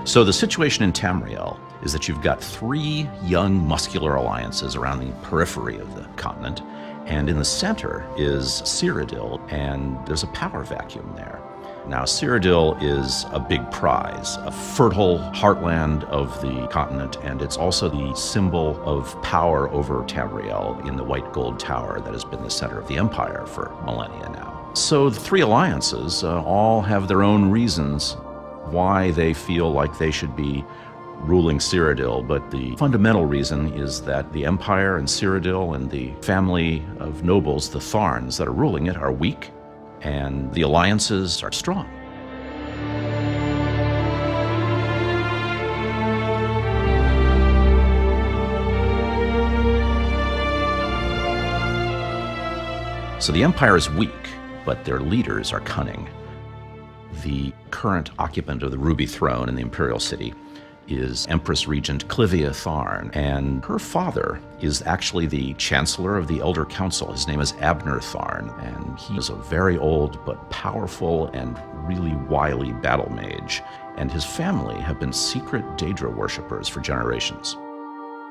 So the situation in Tamriel is that you've got three young muscular alliances around the periphery of the continent, and in the center is Cyrodiil, and there's a power vacuum there. Now, Cyrodiil is a big prize, a fertile heartland of the continent, and it's also the symbol of power over Tamriel in the White Gold Tower that has been the center of the Empire for millennia now. So the three alliances all have their own reasons why they feel like they should be ruling Cyrodiil, but the fundamental reason is that the Empire and Cyrodiil and the family of nobles, the Tharns that are ruling it, are weak, and the alliances are strong. So the Empire is weak, but their leaders are cunning. The current occupant of the Ruby Throne in the Imperial City is Empress Regent Clivia Tharn, and her father is actually the Chancellor of the Elder Council. His name is Abner Tharn, and he is a very old but powerful and really wily battle mage, and his family have been secret Daedra worshippers for generations.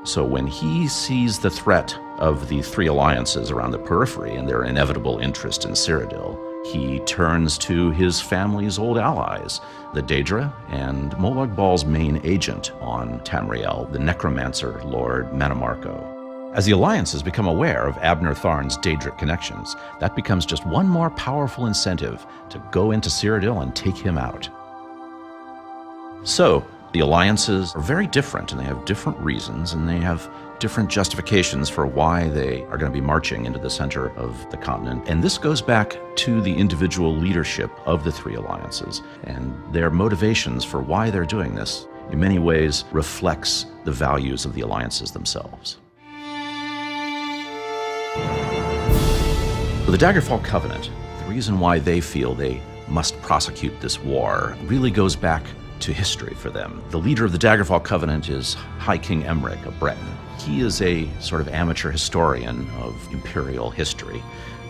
So when he sees the threat of the three alliances around the periphery and their inevitable interest in Cyrodiil, he turns to his family's old allies, the Daedra, and Molag Bal's main agent on Tamriel, the necromancer Lord Manamarco. As the alliances become aware of Abner Tharn's Daedric connections, that becomes just one more powerful incentive to go into Cyrodiil and take him out. So, the alliances are very different, and they have different reasons, and they have different justifications for why they are going to be marching into the center of the continent. And this goes back to the individual leadership of the three alliances, and their motivations for why they're doing this in many ways reflects the values of the alliances themselves. For the Daggerfall Covenant, the reason why they feel they must prosecute this war really goes back to history for them. The leader of the Daggerfall Covenant is High King Emric of Breton. He is a sort of amateur historian of imperial history,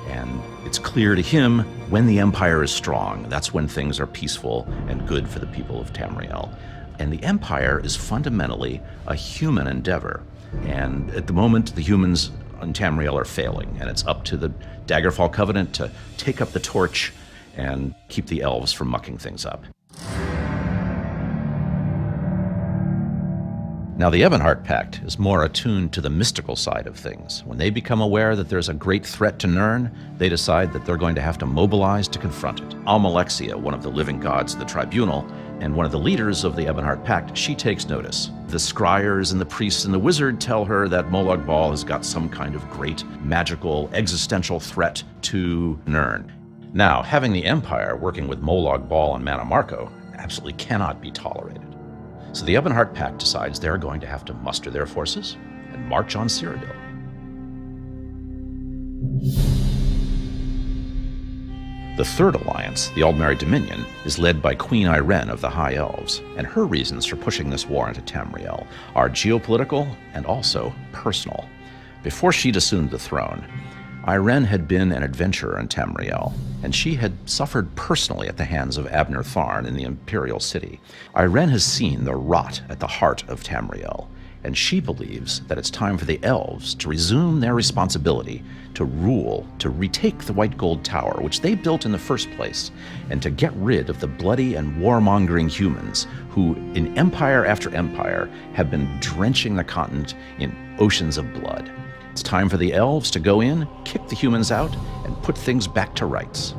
and it's clear to him when the Empire is strong, that's when things are peaceful and good for the people of Tamriel. And the Empire is fundamentally a human endeavor, and at the moment the humans in Tamriel are failing, and it's up to the Daggerfall Covenant to take up the torch and keep the elves from mucking things up. Now, the Ebonheart Pact is more attuned to the mystical side of things. When they become aware that there's a great threat to Nirn, they decide that they're going to have to mobilize to confront it. Almalexia, one of the living gods of the tribunal, and one of the leaders of the Ebonheart Pact, she takes notice. The scryers and the priests and the wizard tell her that Molag Bal has got some kind of great, magical, existential threat to Nirn. Now, having the Empire working with Molag Bal and Manamarco absolutely cannot be tolerated. So the Ebonheart Pact decides they're going to have to muster their forces and march on Cyrodiil. The third alliance, the Aldmeri Dominion, is led by Queen Irene of the High Elves, and her reasons for pushing this war into Tamriel are geopolitical and also personal. Before she'd assumed the throne, Irene had been an adventurer in Tamriel, and she had suffered personally at the hands of Abner Tharn in the Imperial City. Irene has seen the rot at the heart of Tamriel, and she believes that it's time for the elves to resume their responsibility to rule, to retake the White Gold Tower, which they built in the first place, and to get rid of the bloody and warmongering humans who, in empire after empire, have been drenching the continent in oceans of blood. It's time for the elves to go in, kick the humans out, and put things back to rights.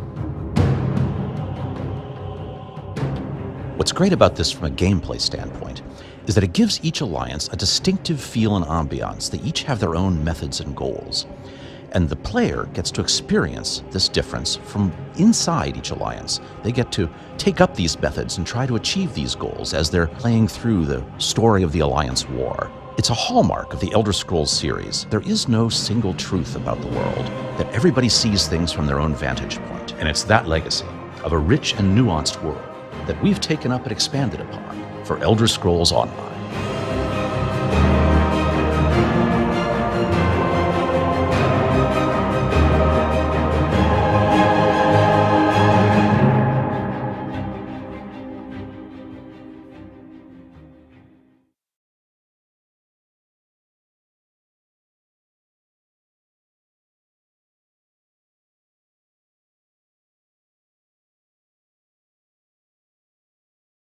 What's great about this from a gameplay standpoint is that it gives each alliance a distinctive feel and ambiance. They each have their own methods and goals. And the player gets to experience this difference from inside each alliance. They get to take up these methods and try to achieve these goals as they're playing through the story of the Alliance War. It's a hallmark of the Elder Scrolls series. There is no single truth about the world, that everybody sees things from their own vantage point. And it's that legacy of a rich and nuanced world that we've taken up and expanded upon for Elder Scrolls Online.